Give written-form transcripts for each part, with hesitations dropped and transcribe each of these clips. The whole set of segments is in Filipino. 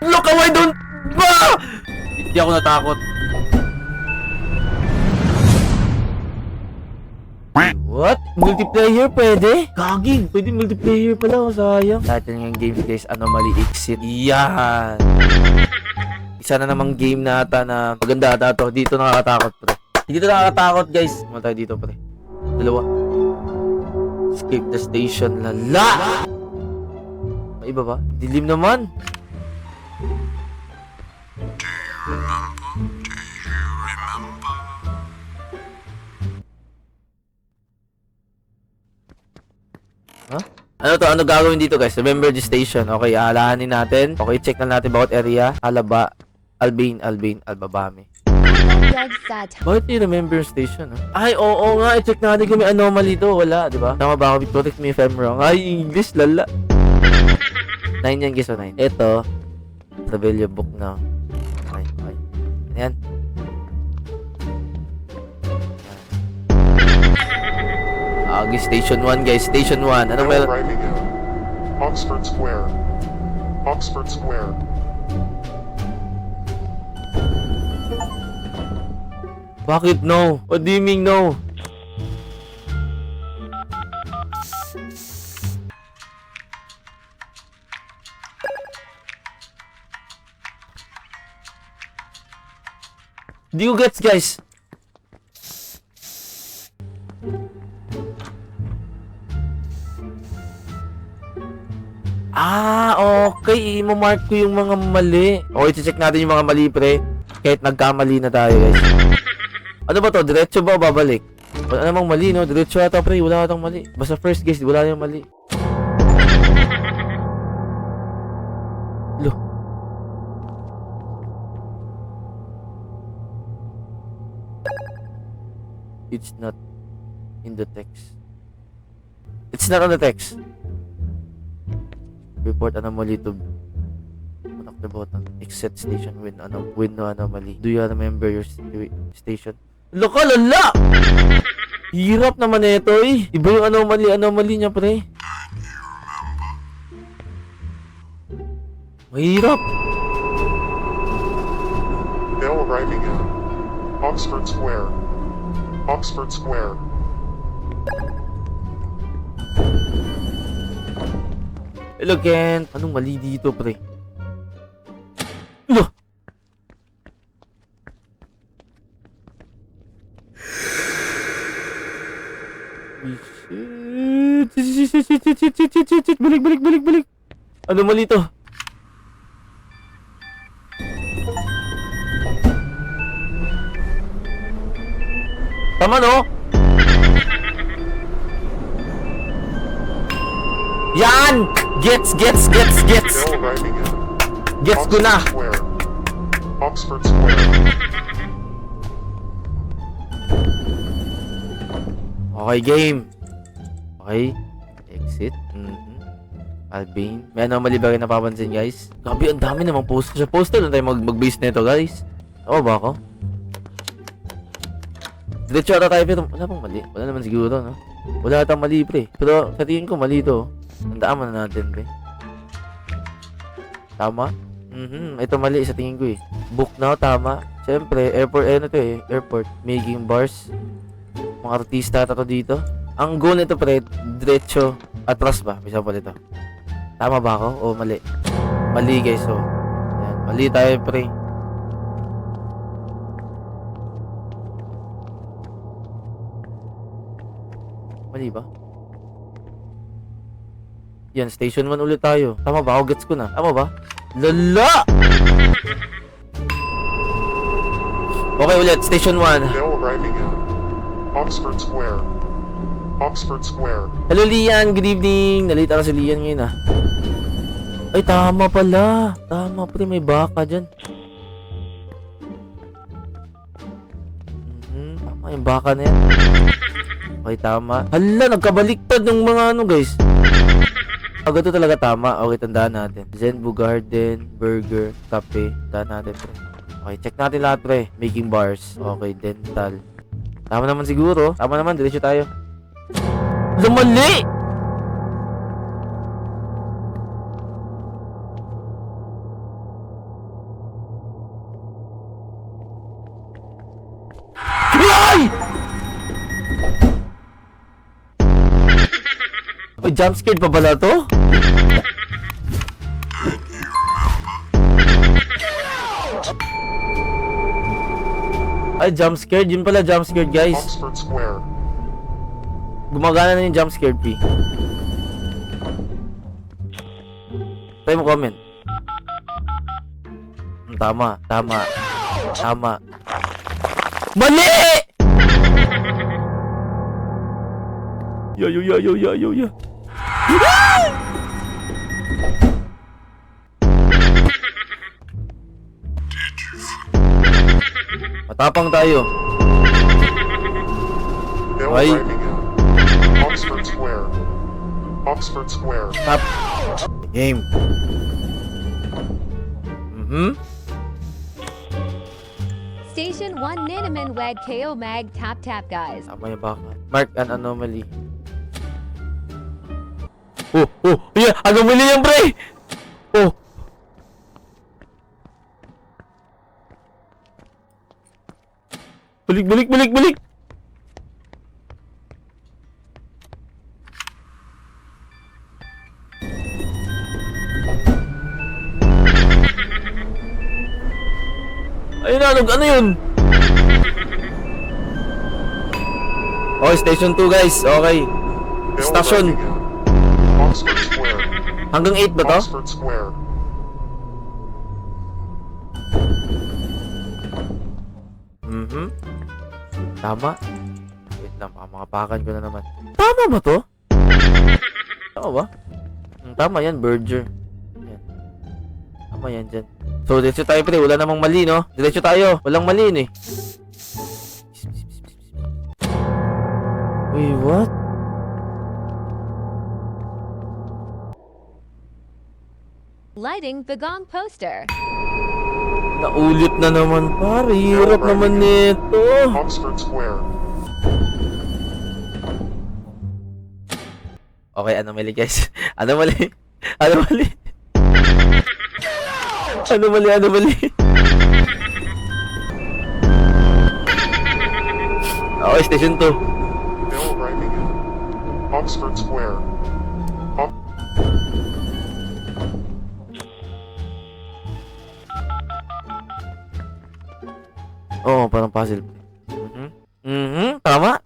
Look away, don't ba! Hindi ako natakot. What? Multiplayer pwede? Gaging, pwede multiplayer pala, sayang. Title ng game guys, Anomaly Exit. Yan. Isa na namang game na ata na maganda ata to. Dito nakakatakot pre. Dito nakakatakot guys. Ano tayo dito pre? Dalawa. Escape the station. Lala! May iba ba? Dilim naman. Huh? Ano to? Ano gagawin dito guys? Remember the station. Okay, aalahanin natin. Okay, check na natin bawat area. Alaba, Albane, Albabame. Bakit i-remember yung station? Ay, oo nga. I-check natin kung may anomaly to. Wala, di ba? Tama ba ako? Correct me if I'm wrong. Ay, English, lala. 9 yan guys, o 9. Ito, Travelio book na. Okay. Ayan. Station 1 guys, Station 1. Anong meron? Oxford Square. Oxford Square. Bakit no? What do you mean no? Do you gets guys? Okay. I-mark ko yung mga mali. Okay, check natin yung mga mali, pre. Kahit nagkamali na tayo, guys. Ano ba to? Diretso ba o babalik? Wala namang mali, no? Diretso ata, pre. Wala atang mali. Basta first, guys, wala yung mali. Lo. It's not in the text. It's not on the text. Report anomaly to connect the button. Exit station when no anomaly. Do you remember your station? Loko, lala! Hirap naman ito eh. Iba yung anomaly niya pre. Mahirap. Bell arriving in Oxford Square. Oxford Square. Hello, Kent. Anong mali dito, pre? Lo! Shit. Balik. Ano mali to? Tama, no? Yan! Gets! Bell arriving in Gets ko na! Square. Oxford Square. Okay, game. Okay. Exit. Albane. May anomaly ba kayo napapansin, guys? Grabe, ang dami namang poster. Sa poster na tayo mag-base nito, guys. Tama ba ako? Diretso ata tayo, pero wala pang mali. Wala naman siguro, no? Wala atang mali, pre. Pero sa tingin ko, mali to. Tandaan mo na natin, pre. Tama? Ito mali sa tingin ko eh. Book now, tama. Siyempre, airport, ano to eh. Airport. Making bars. Mga artista ata to dito. Ang goal nito, pre, diretso. Atras ba? Bisa pa dito. Tama ba ako? O mali? Mali, guys, oh. Yan. Mali tayo, pre. Mali ba? Yan, station 1 ulit tayo. Tama ba? O, gets ko na. Tama ba? Lala! Okay, ulit. Station 1. Bell arriving in Oxford Square. Oxford Square. Hello, Lian. Good evening. Nalita ka si Lian ngayon, ah. Ay, tama pala. Tama, pre. May baka dyan. Tama yung baka na yan. Okay, tama. Hala, nagkabaliktad ng mga ano, guys. Ito talaga tama. Okay, tandaan natin. Zenbu Garden, Burger, Cafe. Tandaan natin, pre. Okay, check natin lahat, pre. Making bars. Okay, dental. Tama naman siguro. Tama naman, diretso tayo. Lumali! jump scared pa pala to? Ay, jump scared. Yun pala jump scared, guys. Oxford Square. Gumagana na yung jump scared, P. Try mo comment. Tama. Mali! Yo. Matapang tayo. Bill Ay. arriving in Oxford Square. Oxford Square. Tap. Game. Station 1 Ninaman Wed KO Mag Tap Tap guys. Tama yung baka. Mark an anomaly. Yeah, anomaly yan, pre! Oh. Balik! Ayun na, ano yun? Okay, station 2 guys, okay. Bill Station. arriving in Oxford Square. Hanggang 8 ba to? Oxford Square. Tama. Wait lang, makapakan ko na naman. Tama ba to? Tama ba? Tama yan, Berger. Yan. Tama yan dyan. So, diretso tayo, pre. Wala namang mali, no? Diretso tayo. Walang mali, eh. Wait, what? Lighting the gong poster. Naulit na naman, pare. Hirap naman nito. Oxford Square. Okay, anomaly, guys. Anomaly. Okay, station 2. Bill arriving in Oxford Square. Oo, parang puzzle. Tama.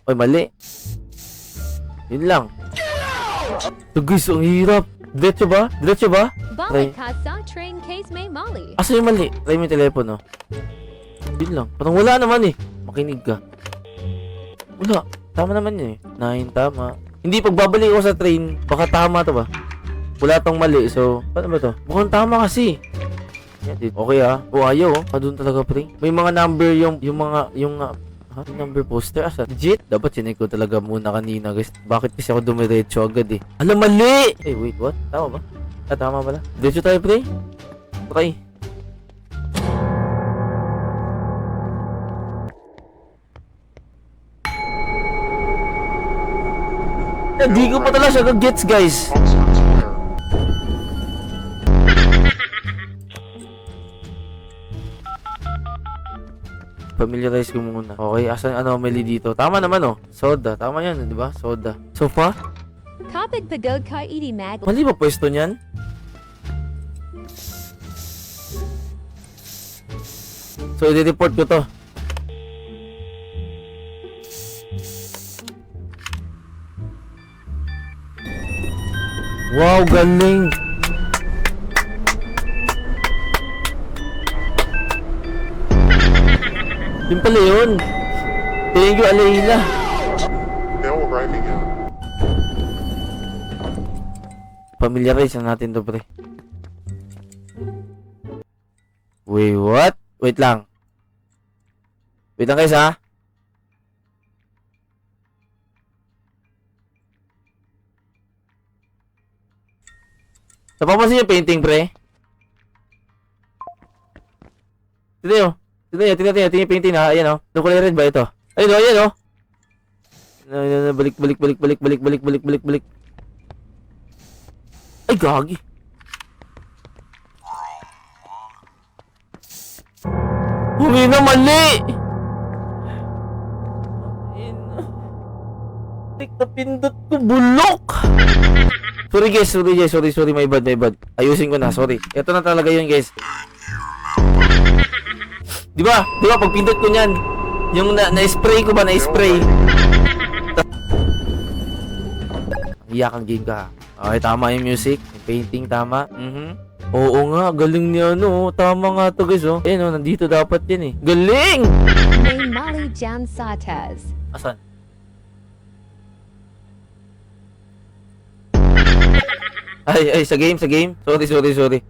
Oy, mali. Yun lang. So guys, ang hirap. Diretso ba? Balik Kasa train case may Molly. Asa yung mali? Try mo yung telepono. Yun lang. Parang wala naman eh. Makinig ka. Wala. Tama naman yun eh. 9, tama. Hindi, pagbabalik ko sa train, baka tama to ba? Wala tong mali. So, paano ba to? Mukhang tama kasi. Yan, okay ah. O ayaw oh. Doon talaga pre. May mga number yung number poster. Asa? Legit? Dapat sinek ko talaga muna kanina guys. Bakit kasi ako dumiretso agad eh? Alam, mali! Eh, wait, what? Tama ba? Tama pala. Diretso tayo pre. Try. Hindi ko pa talaga siya gets guys. Oxford Square. Familiarize ko muna. Okay, asan ang anomaly dito? Tama naman oh. Soda. Tama yan, di ba? Soda. Sofa? Kapag pagod ka iti mag. Mali ba pwesto niyan? So, i-report ko to. Wow, galing! Yun pala yun. Thank you, Alayla. Bill arriving in Familiarize na natin to, pre. Wait, what? Wait lang. Wait lang guys, ha? Napapansin yung painting, pre? Tignan nyo yung painting na. Ayan, oh. Yung kulay red ba ito? Ayan, oh. Balik. Ay, gagi. Humi na mali! Tik na pindot ko, bulok! Sorry guys, sorry, my bad. Ayusin ko na, sorry. Ito na talaga yun guys. Di ba pag pindot ko niyan, yung na-spray ko ba, na-spray. Iyakang game ka. Okay, tama yung music, yung painting, tama. Oo nga, galing niya, no. Tama nga to guys, oh. Eh, no, nandito dapat yan, eh. Galing! May Molly Jan Satas. Asan? Ay, sa game. Sorry.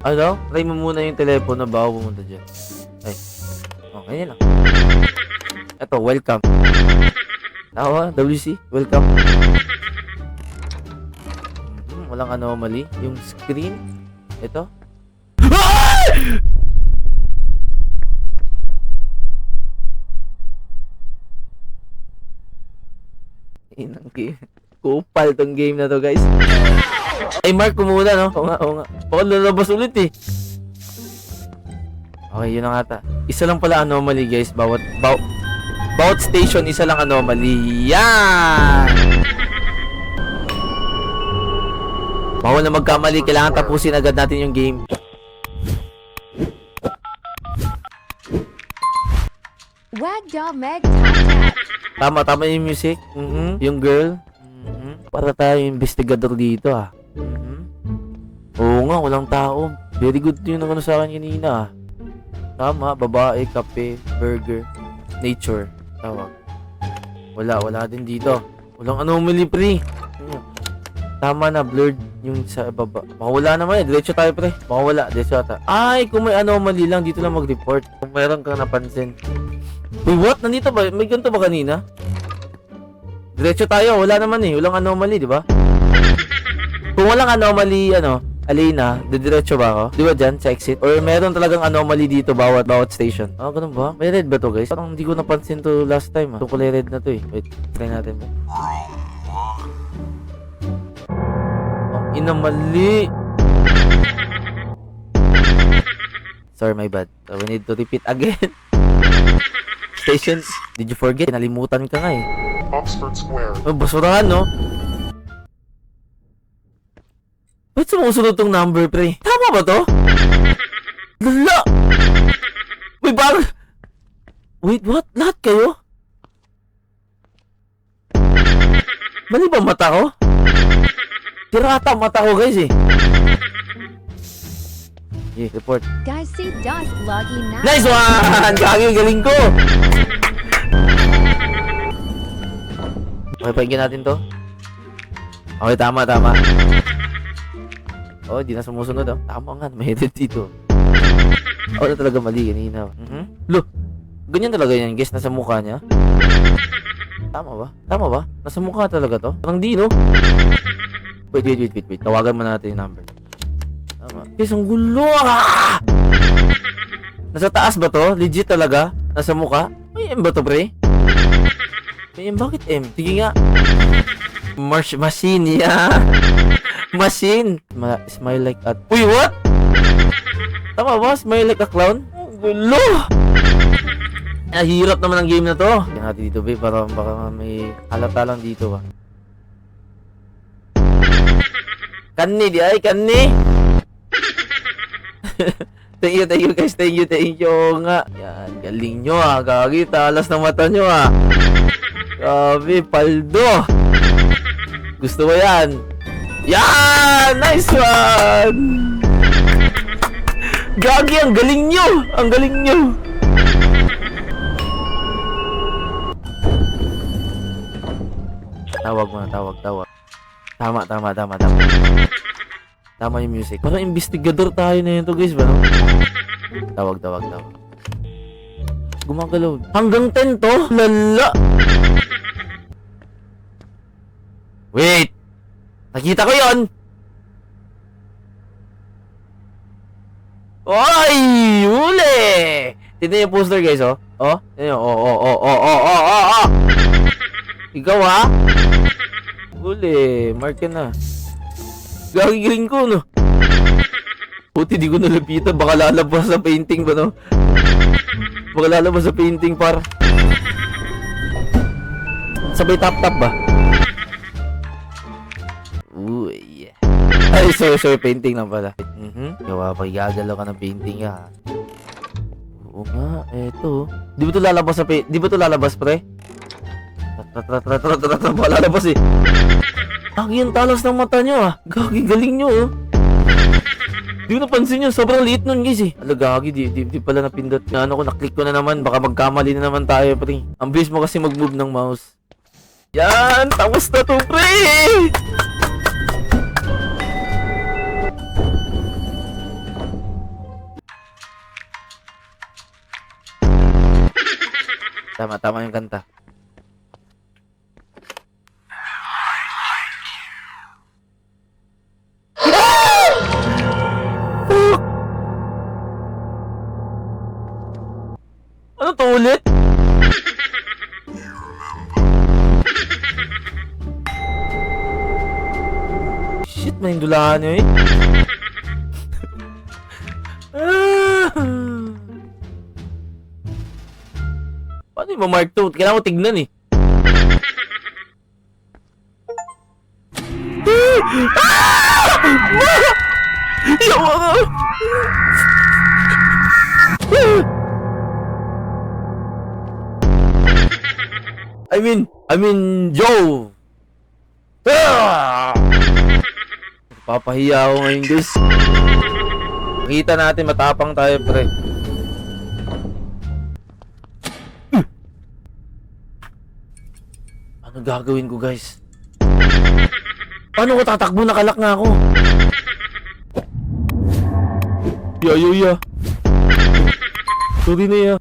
Ano? Try mo muna yung telepono bago pumunta dyan. Ay. Okay lang. Eto, welcome. Tawa, WC, welcome. Walang anomaly. Yung screen. Ito. Inang game. Kupal tong game na to, guys. Ay, mark ko muna, no? Oo nga. Baka lalabas ulit, eh. Okay, yun na nga ta. Isa lang pala anomaly, guys. Bawat station, isa lang anomaly. Yan! Bawal na magkamali. Kailangan tapusin agad natin yung game. Wag Dog Meg Tap Tap. Tama yung music. Yung girl. Para tayo investigador dito, ah. Oo nga, walang tao. Very good yun ang ano sa akin kanina, ah. Tama, babae, kape, burger, nature. Tawag. Wala din dito. Walang anomaly, pre. Tama na, blurred yung sa baba. Makawala naman, diretso tayo, pre. Makawala, diretso ata. Ay, kung may anomaly lang, dito lang mag-report. Kung meron kang napansin. Wait, what? Nandito ba? May ganito ba kanina? Diretso tayo, wala naman eh. Walang anomaly, di ba? Kung walang anomaly, Alina, didiretso ba ako? Di ba dyan, sa exit? Or meron talagang anomaly dito bawat station? Ah, ganun ba? May red ba to, guys? Parang hindi ko napansin to last time, ah. Itong kulay red na to, eh. Wait, try natin ba? Oh, inamali! Sorry, my bad. So, we need to repeat again. Station, did you forget? Nalimutan ka nga, eh. Oxford Square. Oh, basurahan, no? Ba't sumusunod tong number, pre? Tama ba to? Lala! May bang... Wait, what? Lahat kayo? Mali ba mata ko? Tirata mata ko, guys, eh. Yeah, report. Guys see dust logging now. Nice one! Gagi, galing ko! Okay, pakinggan natin to. Okay, tama. Oh, di na sumusunod, oh. Tama nga, may edit dito. Oh, na talaga mali kanina. Look, ganyan talaga yan, guys, nasa mukha niya. Tama ba? Nasa mukha talaga to? Parang di, no? Wait. Tawagan mo natin yung number. Tama. Guys, ang gulo, ah! Nasa taas ba to? Legit talaga? Nasa mukha? May M ba to, pre? May M? Bakit M? Sige nga. Machine, yeah. Machine. Smile like a... Uy, what? Tama ba? Smile like a clown? Oh, gulo! Hirap naman ang game na to. Tingnan natin dito, babe. Para baka may halata lang dito, ba? Kanni, di ay, kanni! Thank you, guys. Thank you nga. Yan, galing nyo, ah. Gagi, talas ng mata nyo, ah. Grabe, paldo. Gusto mo yan? Yan! Nice one! Gagi, ang galing nyo! Ang galing nyo! Tawag mo na, tawag. Tama. Tama yung music. Parang investigador tayo na yun to, guys, ba, no? Tawag. Gumagalaw. Hanggang 10 to? Lala! Wait! Nakita ko yon. Oy! Huli! Tignan yung poster, guys, oh. Oh? Tignan oh. Ikaw, ha? Huli. Mark ka na. Gagigiling ko, no? Puti, di ko nalapitan. Baka lalabas sa painting ba, no? Baka lalabas sa painting, par. Sabay tap ba? Ay, sorry, painting lang pala. Gawa pa, gagalaw ka ng painting ha. Oo nga, eto. Di ba ito lalabas di ba ito lalabas, pre? Baka lalabas eh. Gagi yung talas ng mata nyo ah. Gagi, galing nyo oh. Di ko napansin nyo, sobrang liit nun guys eh. Ala, gagi, di pala napindot. Ano ko, naklik ko na naman, baka magkamali na naman tayo, pre. Ang bilis mo kasi mag-move ng mouse. Yan, tapos na to, pre! Tama yung kanta. Ano to ulit? Shit, mahindulahan nyo eh. Paano yung mark to? Kailangan ko tignan eh. Yawa ka! I mean, Joe! Papahiya ako ngayon, guys. Makita natin, matapang tayo, pre. Ano gagawin ko, guys? Paano ko tatakbo? Nakalak nga ako. Ya. Sorry na ya.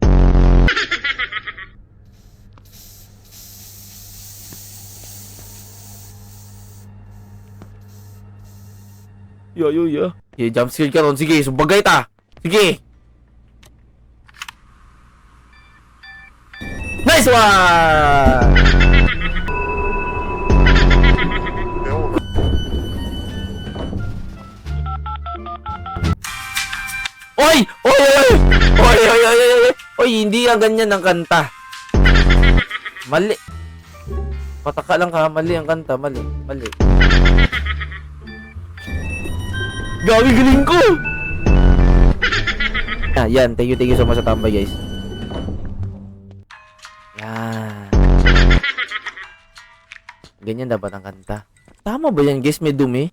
Ya. Okay, jump scare ka ron. Sige, sumbagay ta. Sige. Nice one! Oy! Oy, hindi nga ganyan ang kanta. Mali. Pataka lang ka, mali ang kanta, mali. Gawi, galing ko! Yan, thank you so much sa tambay, guys. Yan. Ganyan dapat ang kanta. Tama ba yan, guys? May dumi?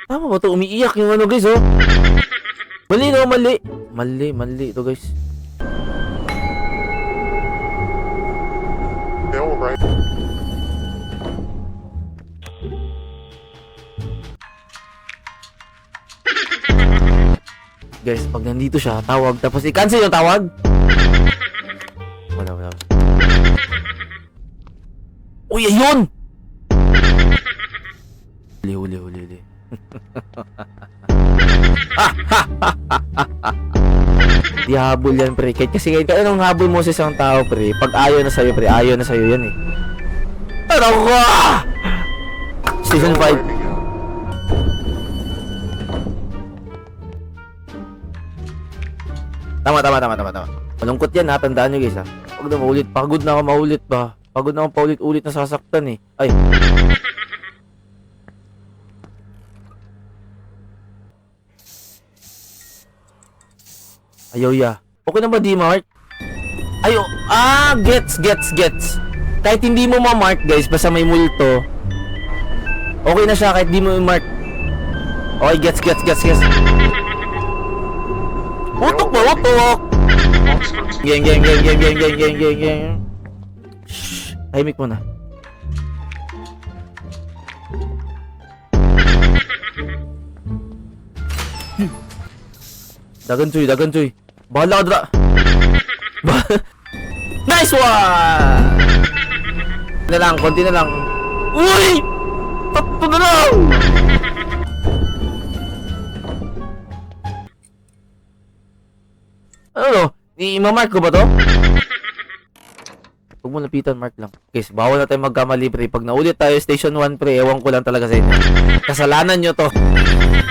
Tama ba ito? Umiiyak yung ano, guys, oh. Mali, no? Mali ito, guys. Bill, right? Guys, pag nandito siya, tawag, tapos i-cancel yung tawag. Wala. Uy, ayun! Huli. Di habol yan, pre. Kasi kahit anong habol mo sa isang tao, pre, pag ayaw na sa'yo, pre, ayaw na sa'yo yan eh. Ano ko? Station 5. Tama. Malungkot yan ha, tandaan nyo guys ha. Pag na maulit, pagod na ako maulit ba? Pagod na ako paulit-ulit na sasaktan eh. Ay. Ayaw ya. Okay na ba di mark? Ayo, gets. Kahit hindi mo ma-mark guys, basta may multo. Okay na siya kahit di mo i-mark. Okay, gets. Utok. Geng. Shhh, tahimik mo na. Dagan cuy. Bahala ka dra. Nice one! Konti na lang. Uy! Tatlo na lang! Ano? I-mark ko ba to? Huwag mo lapitan, mark lang. Guys, bawal na tayo magkamali, pre. Pag naulit tayo, station 1, pre, ewan ko lang talaga sa inyo. Kasalanan nyo to.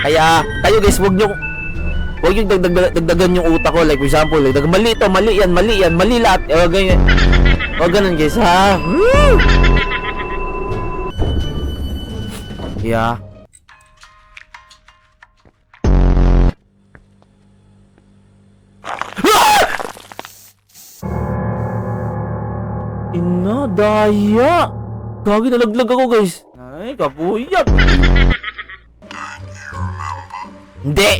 Kaya, kayo guys, huwag yung dagdagan yung utak ko. Like, for example, mali to, mali yan, mali lahat. Huwag ganun, guys, ha? Woo! Yeah. Daya. Gagi, nalaglag ako, guys. Ay, kapuyat. Hindi.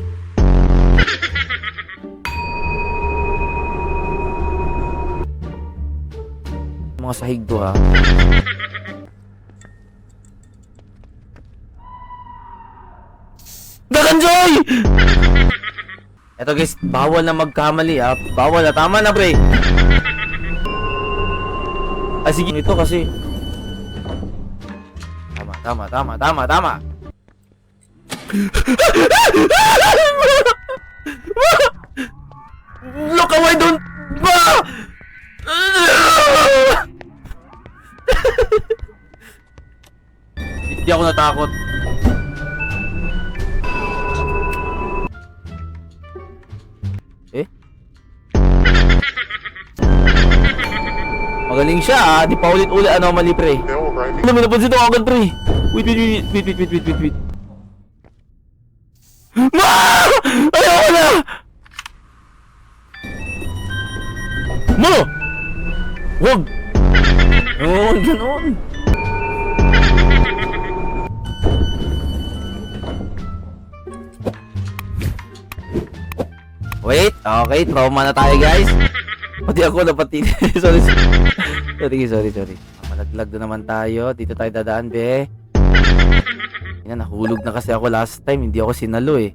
Mga sahig to, ha. Gaganjoy! Eto guys, bawal na magkamali, ha. Bawal na. Tama na, pre. Ah, sige. Ito kasi. Tama. Look away, don't. Hindi ako natakot. Magaling siya, ha. Di pa ulit-ulit anomaly, pre. Now arriving. Ano, may napansin ito agad, pre. Wait. Ma! Ayoko na! Ma! Wag! Oo, ganoon. Wait, okay, trauma na tayo, guys. Pati ako napati. Sorry. Malaglag na naman tayo. Dito tayo dadaan, be. Yan, nahulog na kasi ako last time. Hindi ako sinalo, eh.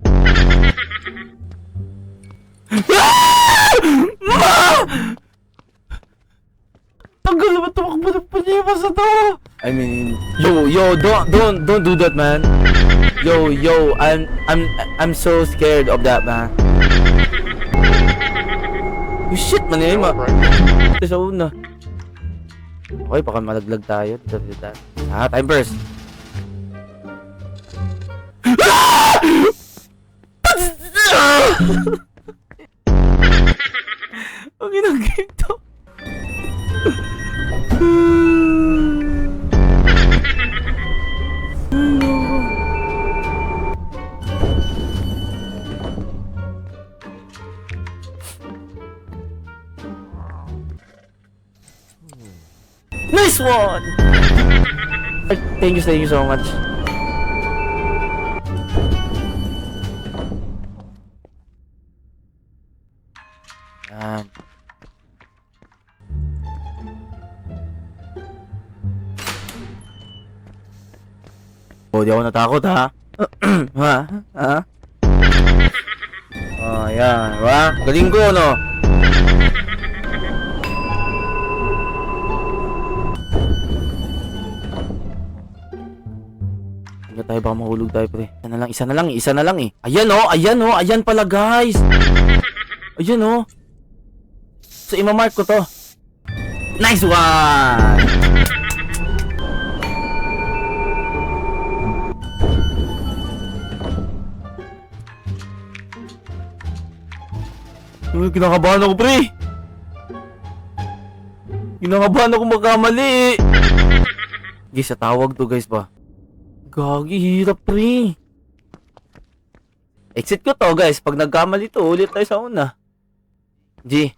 Tanggal naman tumakbo ng paniba sa to. I mean, yo, don't do that, man. Yo, I'm so scared of that, man. Oh, shit, man, eh, Now arriving. ito sa una. Okay, baka malaglag tayo. Dito. Time burst. Ang inang game to. Nice one! Thank you so much. Yan. Oh, di ako natakot, ha? Ha? Oh, yan. Diba? Galing ko, no? Hindi tayo, baka mahulog tayo, pre. Isa na lang eh. Ayan pala, guys. Ayan, oh. So, imamark ko to. Nice one! Uy, kinakabahan ako, pre. Kinakabahan ako magkamali. Guys, sa tawag to, guys, ba? Gagi, hirap, pre. Exit ko to, guys. Pag nagkamali to, ulit tayo sa una. G.